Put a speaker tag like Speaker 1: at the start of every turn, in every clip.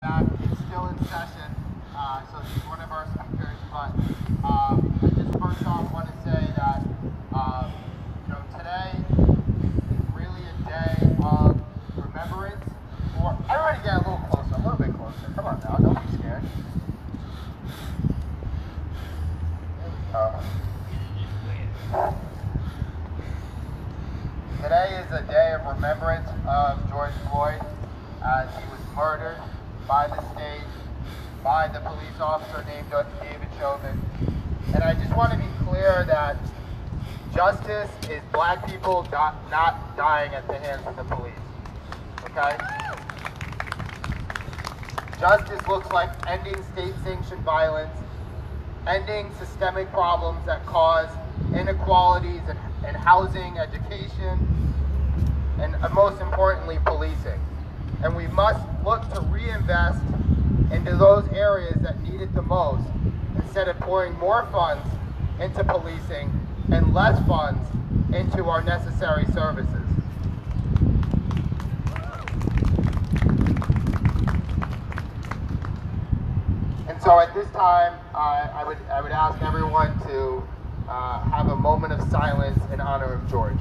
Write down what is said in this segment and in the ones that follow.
Speaker 1: That is still in session, so she's one of our speakers, but I just first off want to say that, today is really a day of remembrance for, everybody get a little bit closer, come on now, don't be scared. Today is a day of remembrance of George Floyd as he was murdered by the state, by the police officer named David Chauvin. And I just want to be clear that justice is black people not dying at the hands of the police, okay? Justice looks like ending state-sanctioned violence, ending systemic problems that cause inequalities in housing, education, and most importantly, policing. And we must look to reinvest into those areas that need it the most, instead of pouring more funds into policing and less funds into our necessary services. And so at this time, I would ask everyone to have a moment of silence in honor of George.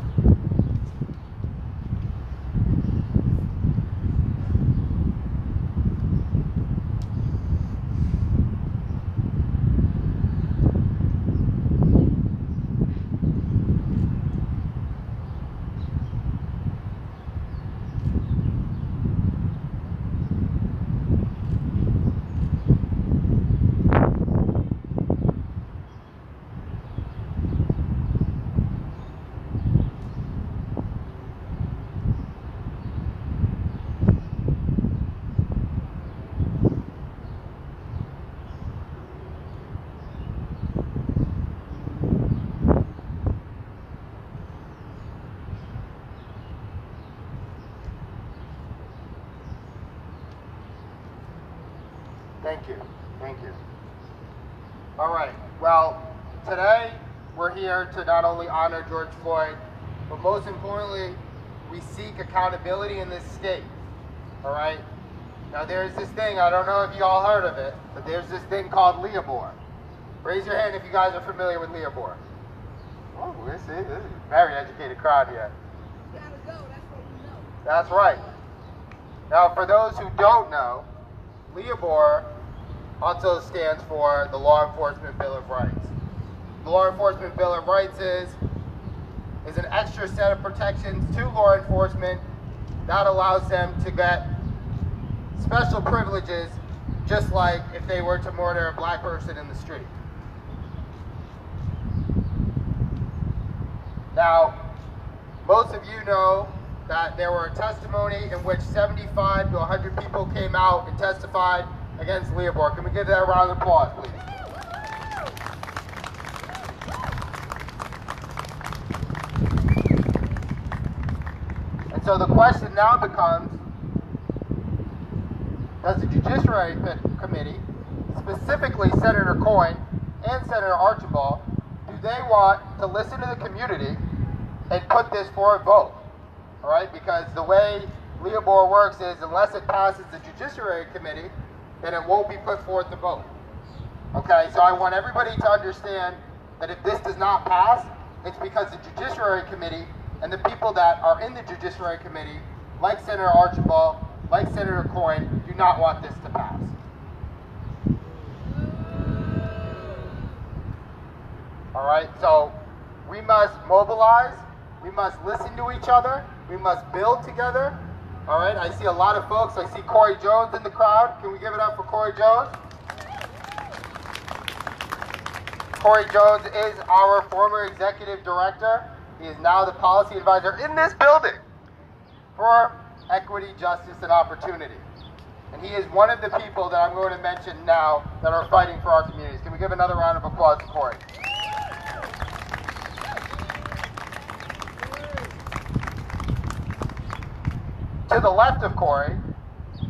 Speaker 1: Thank you. All right, well, today we're here to not only honor George Floyd, but most importantly, we seek accountability in this state, all right? Now there's this thing, I don't know if you all heard of it, but there's this thing called Leobor. Raise your hand if you guys are familiar with Leobor. Oh, this is a very educated crowd here.
Speaker 2: You gotta go, that's what we know.
Speaker 1: That's right. Now for those who don't know, Leobor also stands for the Law Enforcement Bill of Rights. The Law Enforcement Bill of Rights is an extra set of protections to law enforcement that allows them to get special privileges, just like if they were to murder a black person in the street. Now, most of you know that there were a testimony in which 75 to 100 people came out and testified against Leobor. Can we give that a round of applause, please? And so the question now becomes, does the Judiciary Committee, specifically Senator Coyne and Senator Archibald, do they want to listen to the community and put this for a vote? All right, because the way Leobor works is unless it passes the Judiciary Committee, then it won't be put forth to vote. Okay, so I want everybody to understand that if this does not pass, it's because the Judiciary Committee and the people that are in the Judiciary Committee, like Senator Archibald, like Senator Coyne, do not want this to pass. All right, so we must mobilize, we must listen to each other, we must build together. All right, I see a lot of folks. I see Corey Jones in the crowd. Can we give it up for Corey Jones? Corey Jones is our former executive director. He is now the policy advisor in this building for equity, justice, and opportunity. And he is one of the people that I'm going to mention now that are fighting for our communities. Can we give another round of applause to Corey? To the left of Corey,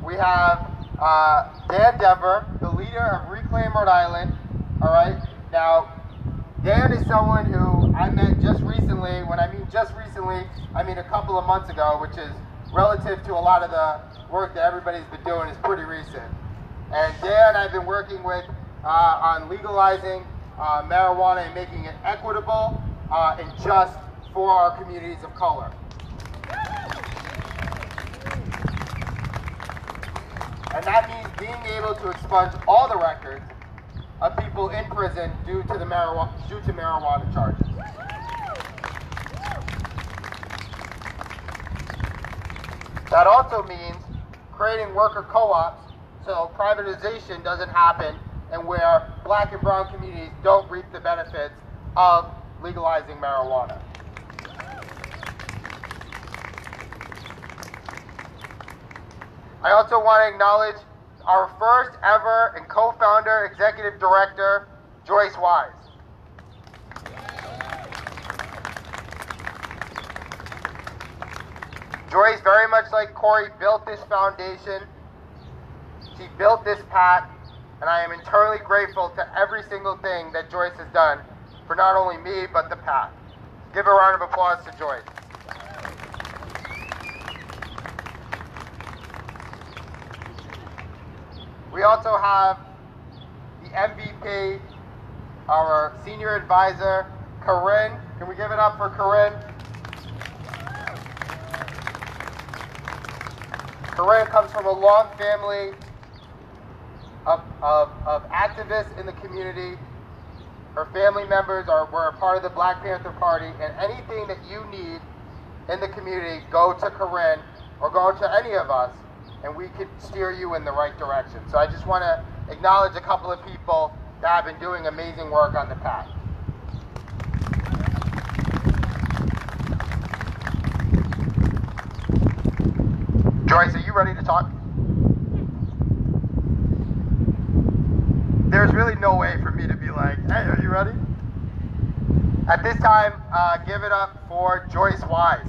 Speaker 1: we have Dan Denver, the leader of Reclaim Rhode Island. All right. Now, Dan is someone who I met just recently. When I mean just recently, I mean a couple of months ago, which is relative to a lot of the work that everybody's been doing is pretty recent. And Dan, I've been working with on legalizing marijuana and making it equitable and just for our communities of color. And that means being able to expunge all the records of people in prison due to marijuana charges. That also means creating worker co-ops so privatization doesn't happen and where black and brown communities don't reap the benefits of legalizing marijuana. I also want to acknowledge our first ever and co-founder, executive director, Joyce Wise. Joyce, very much like Corey, built this foundation. She built this PAC, and I am eternally grateful to every single thing that Joyce has done for not only me, but the PAC. Give a round of applause to Joyce. We also have the MVP, our senior advisor, Corinne. Can we give it up for Corinne? Corinne comes from a long family of activists in the community. Her family members were a part of the Black Panther Party, and anything that you need in the community, go to Corinne or go to any of us, and we can steer you in the right direction. So I just want to acknowledge a couple of people that have been doing amazing work on the PAC. Joyce, are you ready to talk? There's really no way for me to be like, hey, are you ready? At this time, give it up for Joyce Wise.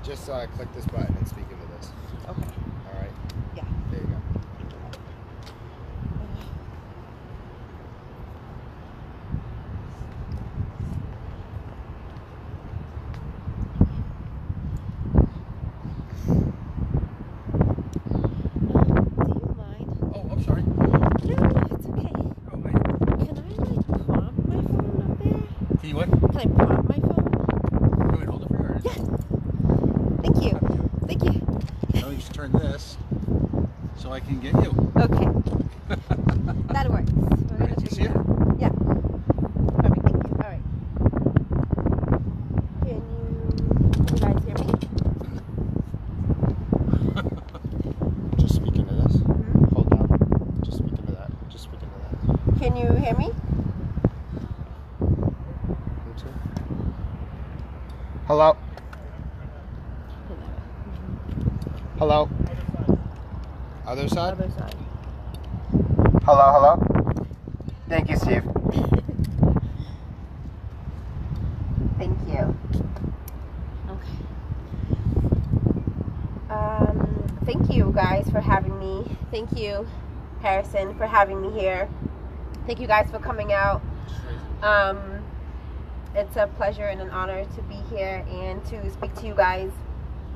Speaker 3: Just click this button and speak into this.
Speaker 4: Okay.
Speaker 3: All right?
Speaker 4: Yeah.
Speaker 3: There you go.
Speaker 4: Do you mind?
Speaker 3: Oh, I'm sorry.
Speaker 4: No, it's okay.
Speaker 3: Oh, wait.
Speaker 4: Can I prompt my phone up there?
Speaker 3: Can you what?
Speaker 4: Can I prompt my phone?
Speaker 3: You want me to hold it for you? Or
Speaker 4: Yeah. Thank you. Thank you.
Speaker 3: Now you just turn this so I can get you.
Speaker 4: Okay. That works. We're gonna
Speaker 3: Did you see
Speaker 4: figure
Speaker 3: it?
Speaker 4: out. Yeah. Perfect. Thank you. All right. Can you guys hear me?
Speaker 3: Just speak into this.
Speaker 4: Mhm.
Speaker 3: Hold down. Just speak into that. Just speak into that.
Speaker 4: Can you hear me?
Speaker 1: Hello? Hello?
Speaker 3: Other side?
Speaker 4: Other side.
Speaker 1: Hello, hello? Thank you, Steve.
Speaker 4: Thank you. Okay. Thank you guys for having me. Thank you, Harrison, for having me here. Thank you guys for coming out. It's a pleasure and an honor to be here and to speak to you guys.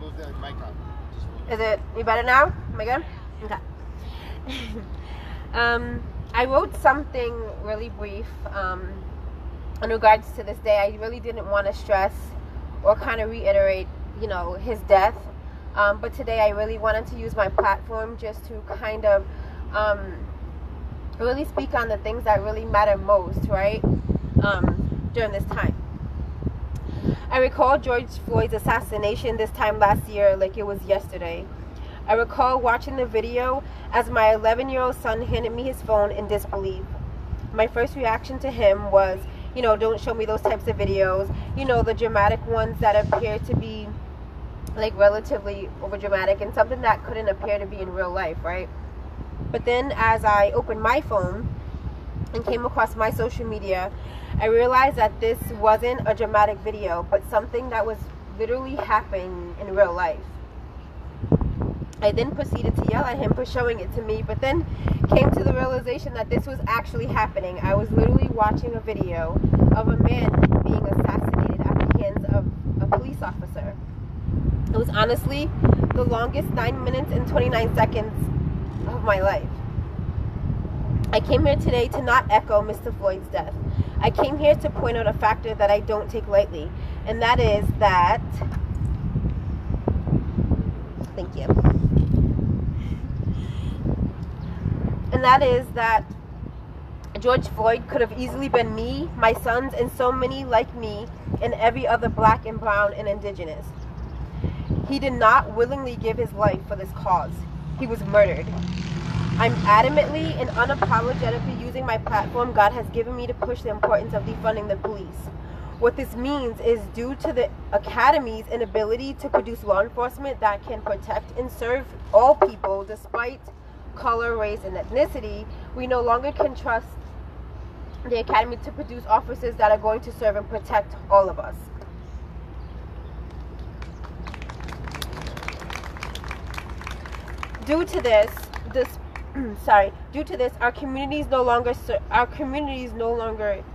Speaker 3: Move the mic up. Just move
Speaker 4: Is it any better now? Am I good? Okay. I wrote something really brief in regards to this day. I really didn't want to stress or kind of reiterate, you know, his death. But today I really wanted to use my platform just to kind of really speak on the things that really matter most, right? During this time. I recall George Floyd's assassination this time last year like it was yesterday. I recall watching the video as my 11-year-old son handed me his phone in disbelief. My first reaction to him was, you know, don't show me those types of videos. You know, the dramatic ones that appear to be like relatively over dramatic and something that couldn't appear to be in real life, right? But then as I opened my phone and came across my social media, I realized that this wasn't a dramatic video, but something that was literally happening in real life. I then proceeded to yell at him for showing it to me, but then came to the realization that this was actually happening. I was literally watching a video of a man being assassinated at the hands of a police officer. It was honestly the longest 9 minutes and 29 seconds of my life. I came here today to not echo Mr. Floyd's death. I came here to point out a factor that I don't take lightly, and that is that... Thank you. And that is that George Floyd could have easily been me, my sons, and so many like me, and every other black and brown and indigenous. He did not willingly give his life for this cause. He was murdered. I'm adamantly and unapologetically using my platform God has given me to push the importance of defunding the police. What this means is due to the Academy's inability to produce law enforcement that can protect and serve all people despite color, race, and ethnicity, we no longer can trust the Academy to produce officers that are going to serve and protect all of us. Due to this, our communities no longer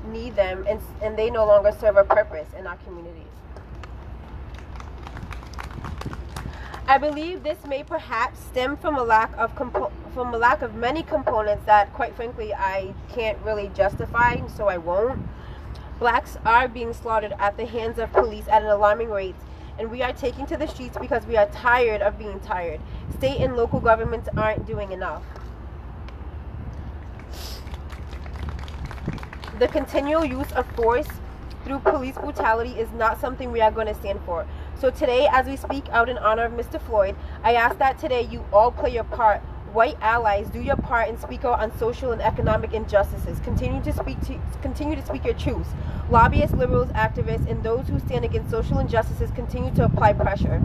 Speaker 4: need them, and they no longer serve a purpose in our communities. I believe this may perhaps stem from a lack of many components that, quite frankly, I can't really justify, so I won't. Blacks are being slaughtered at the hands of police at an alarming rate, and we are taking to the streets because we are tired of being tired. State and local governments aren't doing enough. The continual use of force through police brutality is not something we are going to stand for. So today, as we speak out in honor of Mr. Floyd, I ask that today you all play your part. White allies, do your part and speak out on social and economic injustices. Continue to speak your truths. Lobbyists, liberals, activists, and those who stand against social injustices continue to apply pressure.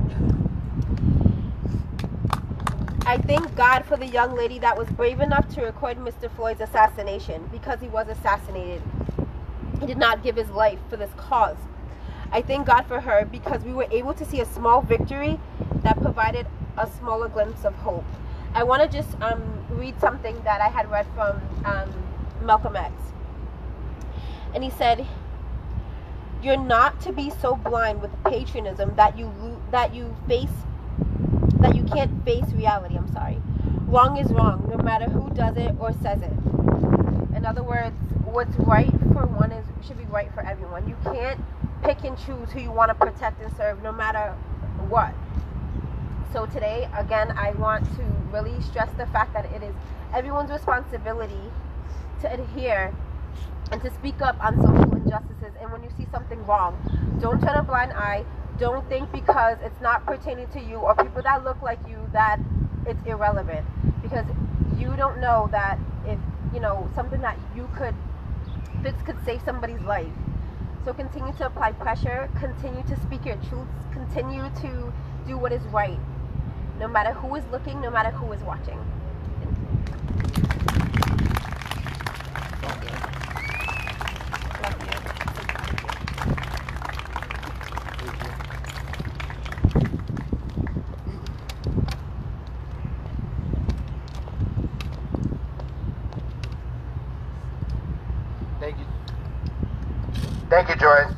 Speaker 4: I thank God for the young lady that was brave enough to record Mr. Floyd's assassination because he was assassinated. He did not give his life for this cause. I thank God for her because we were able to see a small victory that provided a smaller glimpse of hope. I want to just read something that I had read from Malcolm X. And he said, "You're not to be so blind with patriotism that you can't face reality." I'm sorry. Wrong is wrong, no matter who does it or says it. In other words, what's right for one should be right for everyone. You can't pick and choose who you want to protect and serve, no matter what. So today, again, I want to really stress the fact that it is everyone's responsibility to adhere and to speak up on social injustices. And when you see something wrong, don't turn a blind eye. Don't think because it's not pertaining to you or people that look like you that it's irrelevant. Because you don't know that if, something that you could fix could save somebody's life. So continue to apply pressure, continue to speak your truths, continue to do what is right, no matter who is looking, no matter who is watching.
Speaker 1: Thank you. Thank you, Joyce.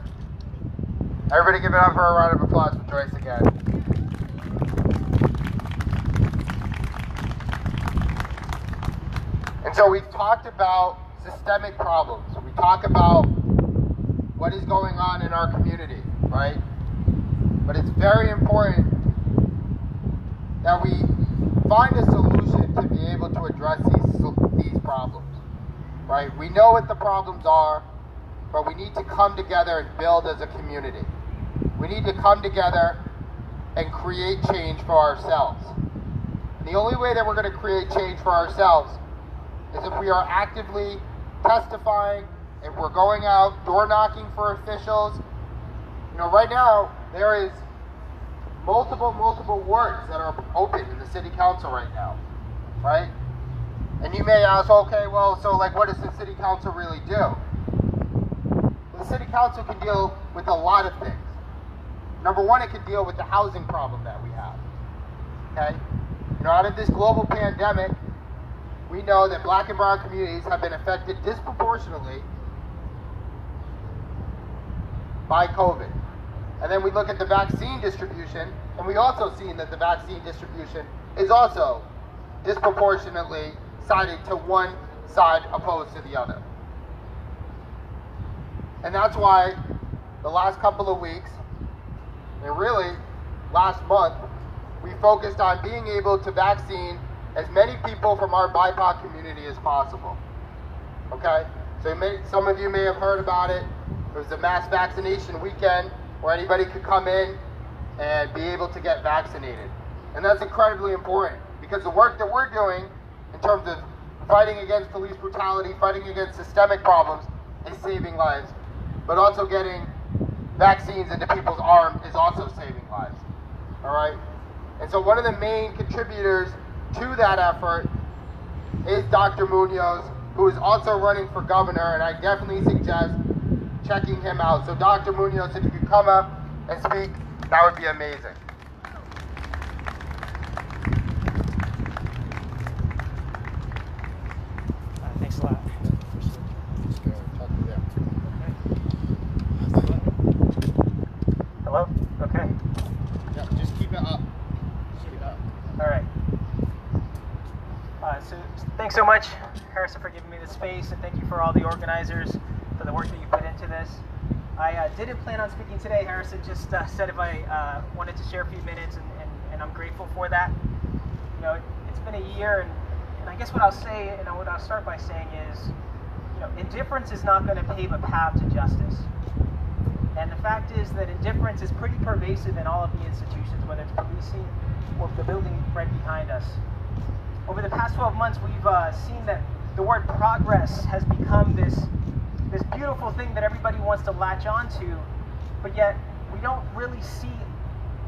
Speaker 1: Everybody give it up for a round of applause for Joyce again. And so we've talked about systemic problems. We talk about what is going on in our community, right? But it's very important that we find a solution to be able to address these problems, right? We know what the problems are, but we need to come together and build as a community. We need to come together and create change for ourselves. And the only way that we're going to create change for ourselves is if we are actively testifying, if we're going out door knocking for officials. Right now there is multiple wards that are open in the city council right now, right? And you may ask, okay, well, so what does the city council really do? The city council can deal with a lot of things. Number one, it can deal with the housing problem that we have, okay? out of this global pandemic, we know that black and brown communities have been affected disproportionately by COVID. And then we look at the vaccine distribution, and we also see that the vaccine distribution is also disproportionately sided to one side opposed to the other. And that's why the last couple of weeks, and really last month, we focused on being able to vaccine as many people from our BIPOC community as possible. Okay? So some of you may have heard about it. It was a mass vaccination weekend where anybody could come in and be able to get vaccinated. And that's incredibly important because the work that we're doing in terms of fighting against police brutality, fighting against systemic problems, is saving lives. But also getting vaccines into people's arms is also saving lives. All right? And so one of the main contributors to that effort is Dr. Munoz, who is also running for governor, and I definitely suggest checking him out. So Dr. Munoz, if you could come up and speak, that would be amazing.
Speaker 5: Thanks a lot.
Speaker 1: Just go talk to them.
Speaker 5: Hello? Okay.
Speaker 1: Yeah, just keep it up. Keep it up.
Speaker 5: All right. So thanks so much, Harrison, for giving me the space, and thank you for all the organizers for the work that you put into this. I didn't plan on speaking today. Harrison just said if I wanted to share a few minutes, and I'm grateful for that. It's been a year, and I guess what I'll say, and what I'll start by saying is, indifference is not going to pave a path to justice. And the fact is that indifference is pretty pervasive in all of the institutions, whether it's policing or the building right behind us. Over the past 12 months, we've seen that the word progress has become this beautiful thing that everybody wants to latch onto, but yet we don't really see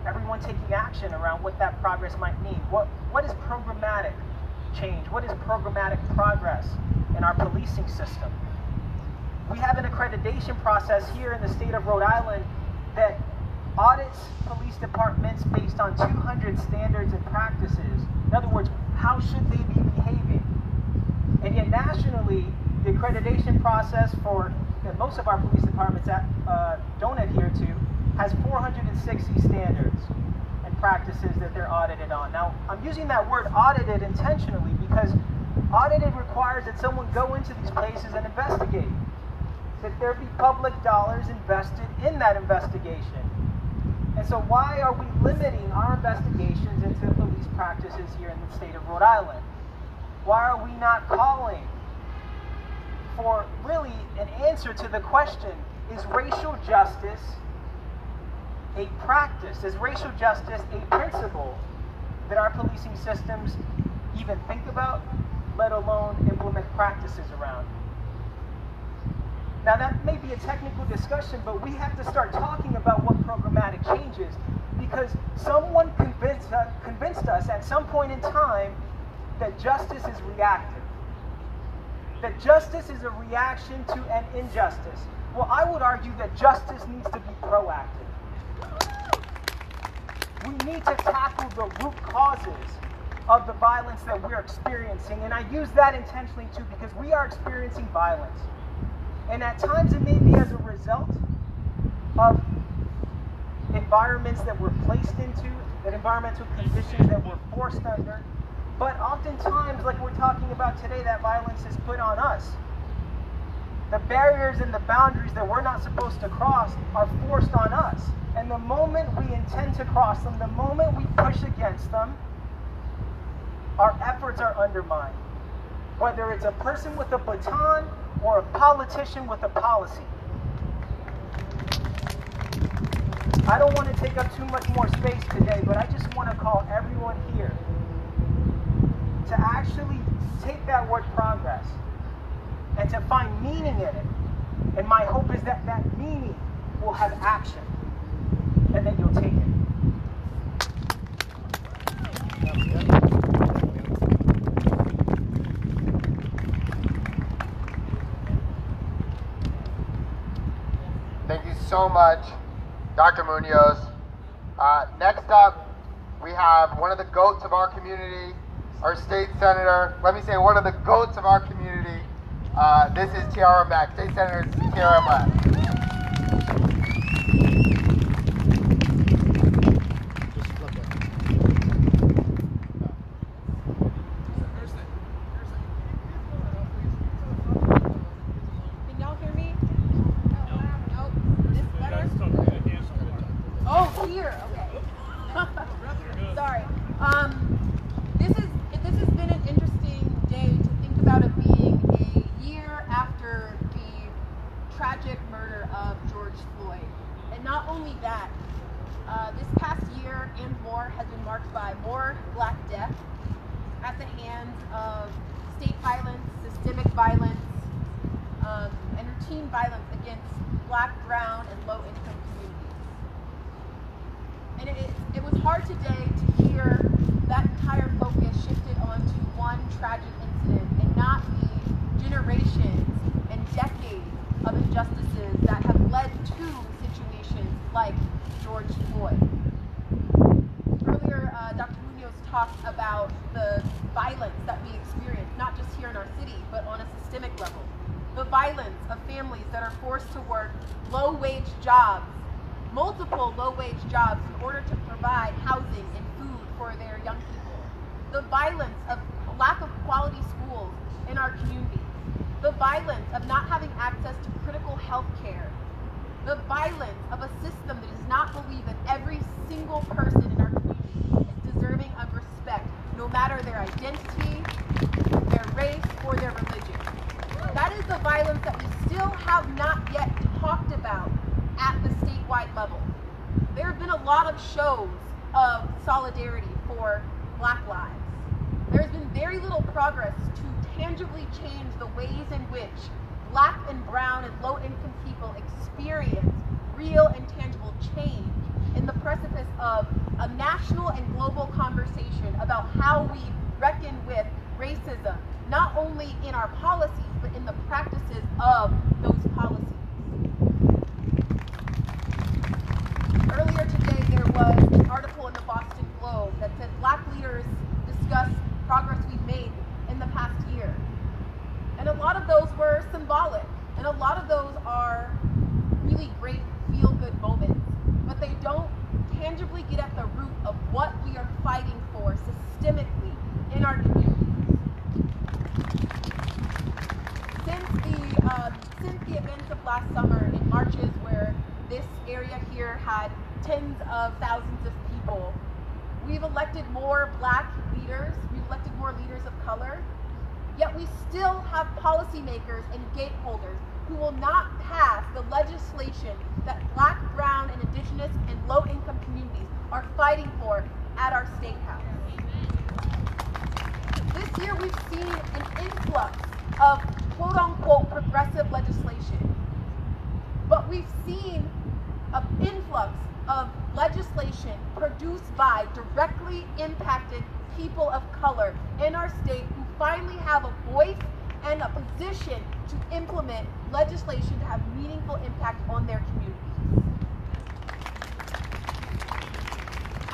Speaker 5: everyone taking action around what that progress might mean. What is programmatic change? What is programmatic progress in our policing system? We have an accreditation process here in the state of Rhode Island that audits police departments based on 200 standards and practices. In other words, how should they be behaving? And yet nationally, the accreditation process that most of our police departments don't adhere to has 460 standards and practices that they're audited on. Now, I'm using that word audited intentionally because audited requires that someone go into these places and investigate, that there be public dollars invested in that investigation. And so why are we limiting our investigations into police practices here in the state of Rhode Island? Why are we not calling for really an answer to the question, is racial justice a practice? Is racial justice a principle that our policing systems even think about, let alone implement practices around? Now that may be a technical discussion, but we have to start talking about what programmatic change is, because someone convinced us at some point in time that justice is reactive. That justice is a reaction to an injustice. Well, I would argue that justice needs to be proactive. We need to tackle the root causes of the violence that we're experiencing, and I use that intentionally too because we are experiencing violence. And at times it may be as a result of environments that we're placed into, that environmental conditions that we're forced under. But oftentimes, like we're talking about today, that violence is put on us. The barriers and the boundaries that we're not supposed to cross are forced on us. And the moment we intend to cross them, the moment we push against them, our efforts are undermined. Whether it's a person with a baton or a politician with a policy. I don't want to take up too much more space today, but I just want to call everyone here to actually take that word progress and to find meaning in it. And my hope is that that meaning will have action and that you'll take it.
Speaker 1: Thank you so much, Dr. Munoz. Next up we have one of the goats of our community, our state senator. Let me say one of the goats of our community. This is Tiara Mack, State Senator Tiara Mack.
Speaker 2: This has been an interesting day to think about it being a year after the tragic murder of George Floyd. And not only that, this past year and more has been marked by more Black death at the hands of state violence, systemic violence, and routine violence against Black, brown, and low-income communities. And it was hard today to hear that entire focus shifted onto one tragic incident and not the generations and decades of injustices that have led to situations like George Floyd. Earlier, Dr. Munoz talked about the violence that we experience, not just here in our city, but on a systemic level. The violence of families that are forced to work low-wage jobs, multiple low-wage jobs in order to provide housing and food for their young people. The violence of lack of quality schools in our community. The violence of not having access to critical health care. The violence of a system that does not believe that every single person in our community is deserving of respect, no matter their identity, their race, or their religion. That is the violence that we still have not yet talked about at the statewide level. There have been a lot of shows of solidarity for Black lives. There's been very little progress to tangibly change the ways in which Black and brown and low-income people experience real and tangible change in the precipice of a national and global conversation about how we reckon with racism, not only in our policies, but in the practices of those policies. Earlier today, there was an article in the Boston Globe that said Black leaders discuss progress we've made in the past year. And a lot of those were symbolic, and a lot of those are really great feel-good moments, but they don't tangibly get at the root of what we are fighting for systemically in our communities. Since the events of last summer in marches where this area here had tens of thousands of people, we've elected more Black leaders, we've elected more leaders of color, yet we still have policymakers and gateholders who will not pass the legislation that Black, brown, and indigenous and low-income communities are fighting for at our state house. This year we've seen an influx of quote-unquote progressive legislation, but we've seen an influx of legislation produced by directly impacted people of color in our state who finally have a voice and a position to implement legislation to have meaningful impact on their communities.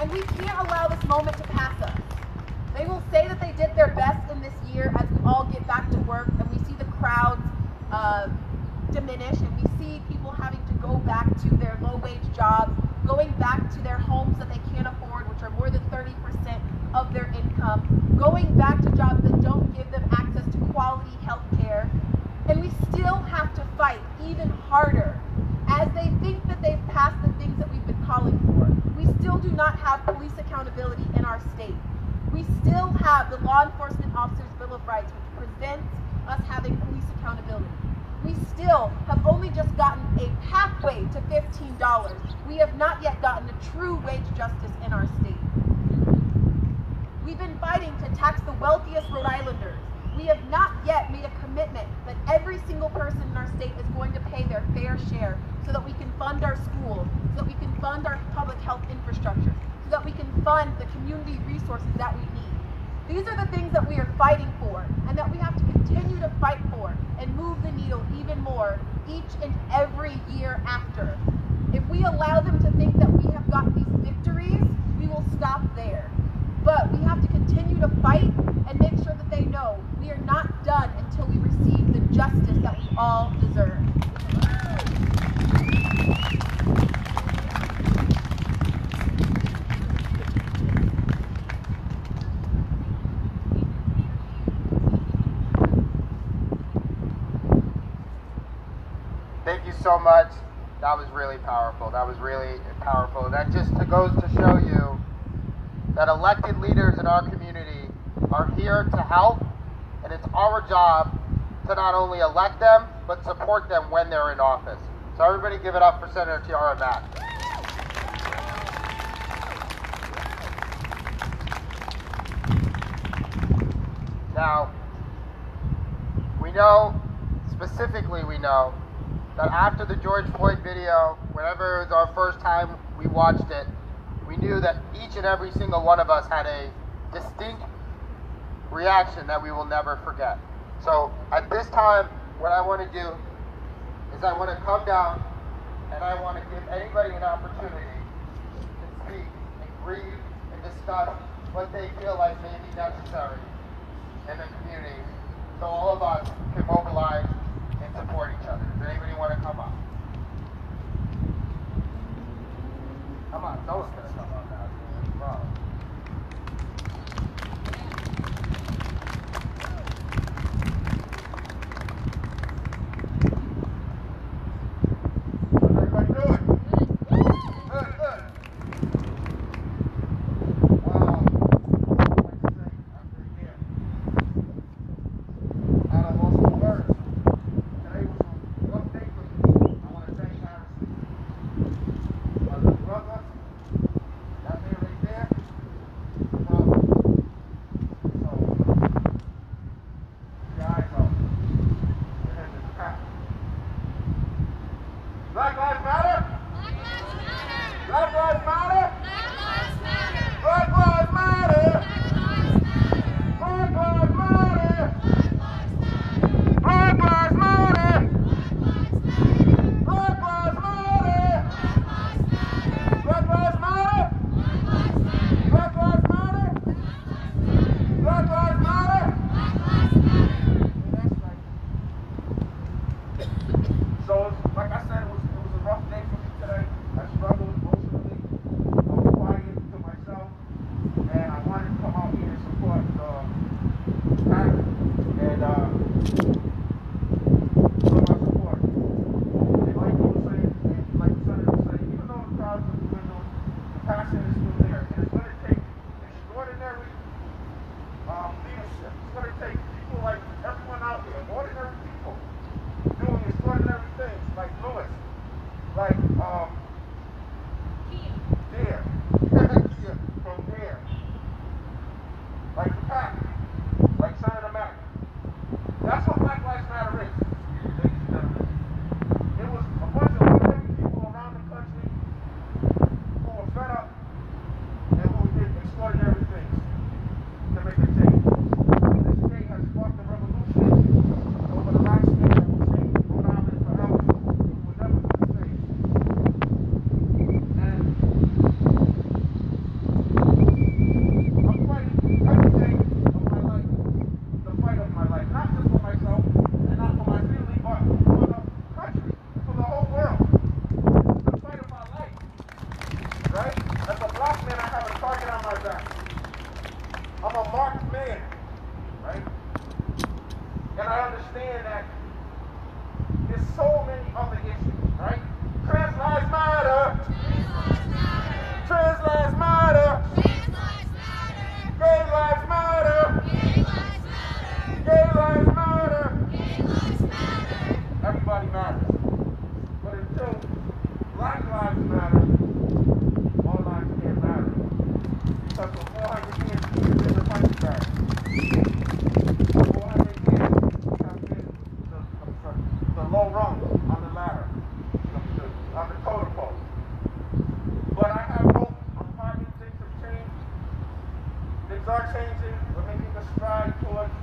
Speaker 2: And we can't allow this moment to pass us. They will say that they did their best in this year as we all get back to work and we see the crowds diminish and we see people having to go back to their low-wage jobs, going back to their homes that they can't afford, which are more than 30% of their income, going back to jobs that don't give them access to quality health care. And we still have to fight even harder as they think that they've passed the things that we've been calling for. We still do not have police accountability in our state. We still have the Law Enforcement Officers' Bill of Rights, which prevents us having police accountability. We still have only just gotten a pathway to $15. We have not yet gotten a true wage justice in our state. We've been fighting to tax the wealthiest Rhode Islanders. We have not yet made a commitment that every single person in our state is going to pay their fair share so that we can fund our schools, so that we can fund our public health infrastructure, so that we can fund the community resources that we need. These are the things that we are fighting for and that we have to continue to fight for and move the needle even more each and every year after. If we allow them to think that we have gotten these victories, we will stop there.
Speaker 1: so much. That was really powerful. That was really powerful. That just goes to show you that elected leaders in our community are here to help, and it's our job to not only elect them, but support them when they're in office. So everybody give it up for Senator Tiara Mack. Now, specifically we know, that after the George Floyd video, whenever it was our first time we watched it, we knew that each and every single one of us had a distinct reaction that we will never forget. So at this time, what I want to do is I want to come down and I want to give anybody an opportunity to speak and grieve and discuss what they feel like may be necessary in the community so all of us can mobilize and support each other. Does anybody want to come up? Come on, someone's going to come up now. Wow. How's everybody doing? Good, good. Wow. Like I say, after a year, I don't lost my words. Today was a rough day for me. I want to thank Harrison. My little brother, that man right there, brother. So, your eyes open. Your head is packed. Black Lives Matter? Black Lives Matter? Black Lives Matter? Black Lives Matter? Black Lives Matter? Black Lives Matter? Black Lives Matter? Black Lives Matter? Black Lives Matter? So, like I said, it was a rough day for me today. I struggled emotionally. I was quiet to myself, and I wanted to come out here and support the PAC and show my support. And like you were saying, and like the Senator was saying, even though the crowds are dwindling, the passion is still there. And it's going to take extraordinary leadership. It's going to take people like everyone out here, ordinary people, doing extraordinary things, like Lewis, like Deer, from Deer, like the PAC, like Senator Mack. That's what Black Lives Matter is, ladies and gentlemen. It was a bunch of ordinary people around the country who were fed up and who did extraordinary things to make a change. This day has sparked a revolution over the last year that will change Rhode Island forever. It will never be the same. And I'm fighting every day of my life, the fight of my life, not just for myself and not for my family, but for the country, for the whole world. This is the fight of my life, right? As a black man, I have a target on my back. I'm a marked man, right? And I understand that there's so many other issues, right? Trans lives matter. Trans lives matter. Gay lives matter. Gay lives matter. Everybody matters. But until Black lives matter, all lives can't matter. Because for 400 years, we've been the fight back. 400 years, we have been the low rung on the ladder, on the totem pole. But I have hope. I'm positive things have changed. Things are changing. We're making a stride towards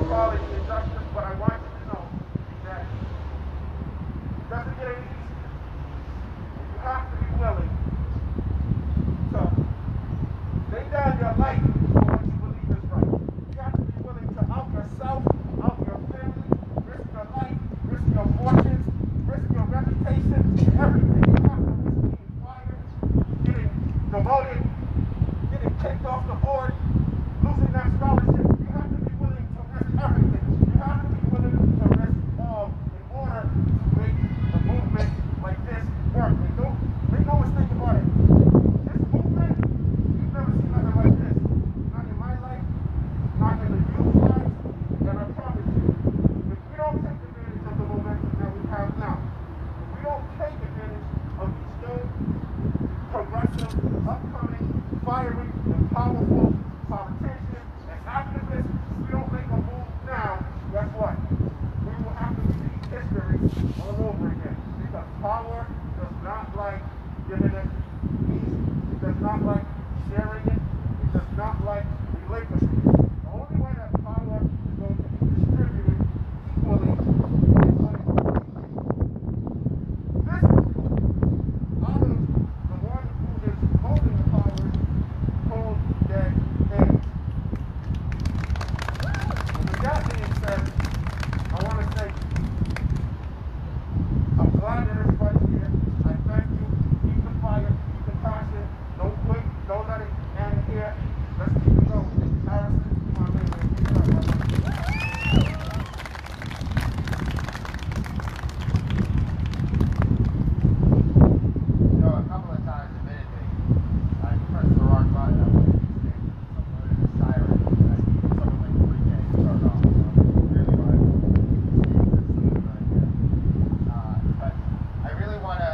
Speaker 1: equality and justice. But I want you to know that it doesn't get any easier. You have to be willing to lay down your life for what you believe is right. You have to be willing to out yourself, out your family, risk your life, risk your fortunes, risk your reputation, and everything. You have to risk being fired, getting demoted, getting kicked off the board, losing that scholarship. You have to be willing to risk everything. You have to be willing
Speaker 6: aggressive, upcoming, fiery, and powerful politicians and activists, if we don't make a move now, guess what? We will have to repeat history all over again. Because power does not like giving it peace. It does not like sharing it. It does not like relinquishing it. The only way that power is going to be distributed equally is when it's this out of the one who is holding the power cold dead hands. And with that being said, I want to say I'm glad that everybody's here. I thank you. Keep the fire, keep the passion. Don't quit. Don't let it end here. Let's keep it going. Harrison, my man, keep it up, brother.
Speaker 1: You know, a couple of times, admittedly, I pressed the wrong button. I was somewhere in the siren. I needed something like 3K to start off. So really wanted to see this smooth right here. But I really want to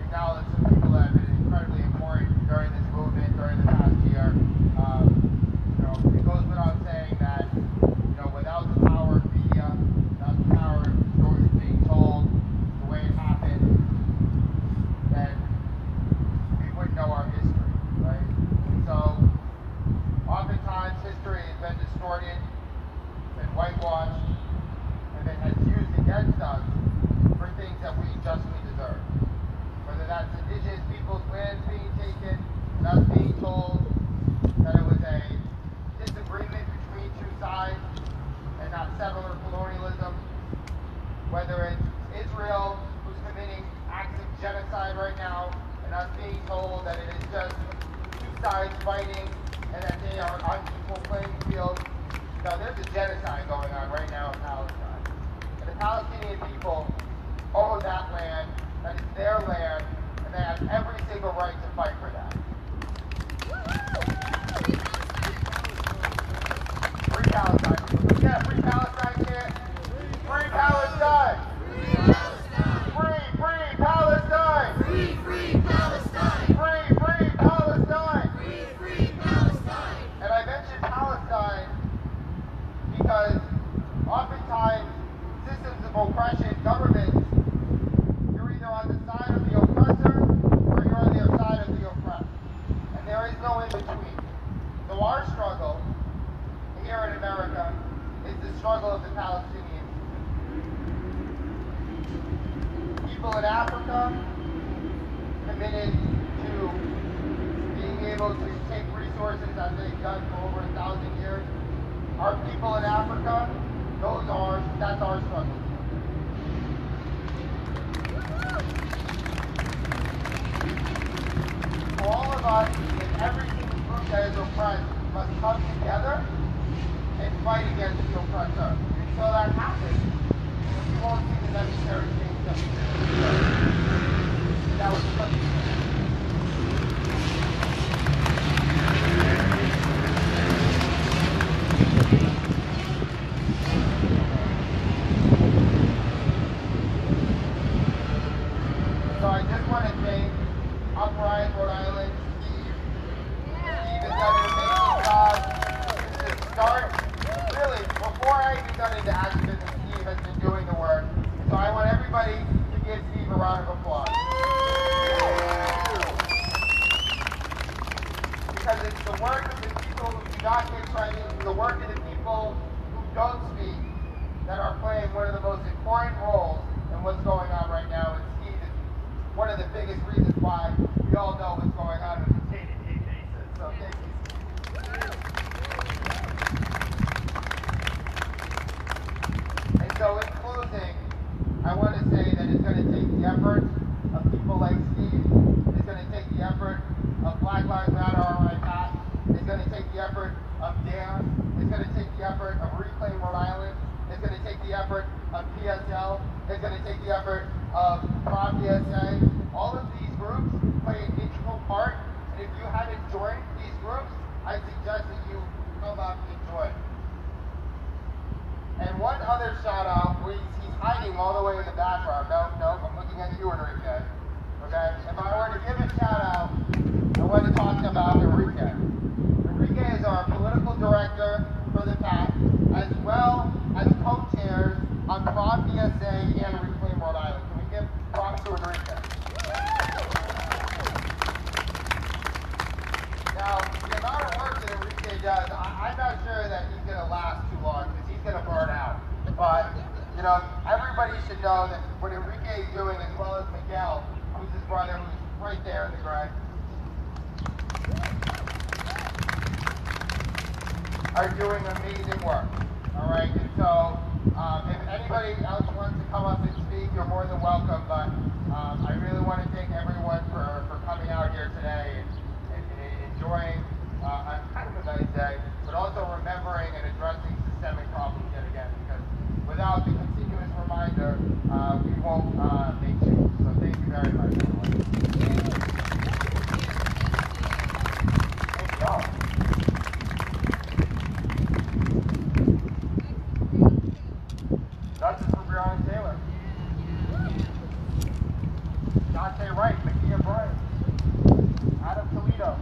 Speaker 1: acknowledge some people that have been incredibly important during this movement, during the past year. You know, it goes without saying that, you know, without the power of media, without the power of stories being told the way it happened, then we wouldn't know our history, right? And so, oftentimes history has been distorted, been whitewashed, and then has used against us for things that we justly deserve. Whether that's indigenous people's lands being taken, and us being told that it was a disagreement between two sides and not settler colonialism, whether it's Israel who's committing acts of genocide right now, and us being told that it is just two sides fighting and that they are on equal playing field. No, there's a genocide going on right now in Palestine. And the Palestinian people own that land, that is their land, and they have every single right to fight for that. Free Palestine. Yeah, free Palestine chant. Free Palestine! Free Palestine!
Speaker 7: Free Palestine!
Speaker 1: Free Palestine!
Speaker 7: Free Palestine!
Speaker 1: And I mentioned Palestine because oftentimes systems of oppression, governments, you're either on the side of the oppressor or you're on the side of the oppressed. And there is no in between. So our struggle here in America is the struggle of the Palestinians. People in Africa committed to being able to take resources as they've done for over 1,000 years. Our people in Africa, that's our struggle. For all of us, and every single group that is oppressed must come together and fight against the oppressor. Until that happens, you won't see the necessary change that we did. That was something. So I just want to thank Upright, Rhode Island, Steve. Steve has done an amazing job since the start. Really, before I even got into activism, Steve has been doing the work. So I want everybody to give Steve a round of applause. Because it's the work of the people who do not get credit, the work of the people who don't speak, that are playing one of the most important roles in what's going on right now. And Steve is one of the biggest reasons why we all know what's going on on a day-to-day basis. So thank you, Steve. And so in closing, I want to say that it's going to take the effort of people like Steve. It's going to take the effort of Black Lives Matter, RI PAC. It's going to take the effort of Dan. It's going to take the effort of Reclaim Rhode Island. It's going to take the effort of PSL. It's going to take the effort of Prop PSA. All of these groups play an integral part. And if you haven't joined these groups, I suggest that you come up and join. And one other shout out, he's hiding all the way in the background. No, I'm looking at you, Enrique. Okay? If I were to give a shout out want to talk about Enrique. Enrique is our political director for the PAC, as well as co-chairs on Prod BSA and Reclaim Rhode Island. Can we give props to Enrique? Now, the amount of work that Enrique does, I'm not sure that he's going to last too long because he's going to burn out. But, you know, everybody should know that what Enrique is doing, as well as Miguel, who's his brother, who's right there in the gray, are doing amazing work. All right, and so if anybody else wants to come up and speak, you're more than welcome. But I really want to thank everyone for coming out here today and enjoying a kind of a nice day, but also remembering and addressing systemic problems yet again. Because without the continuous reminder, we won't make change. So thank you very much, everyone. Thank y'all. Justice for Breonna Taylor. Dante Wright, Mickey and Brian. Adam Toledo.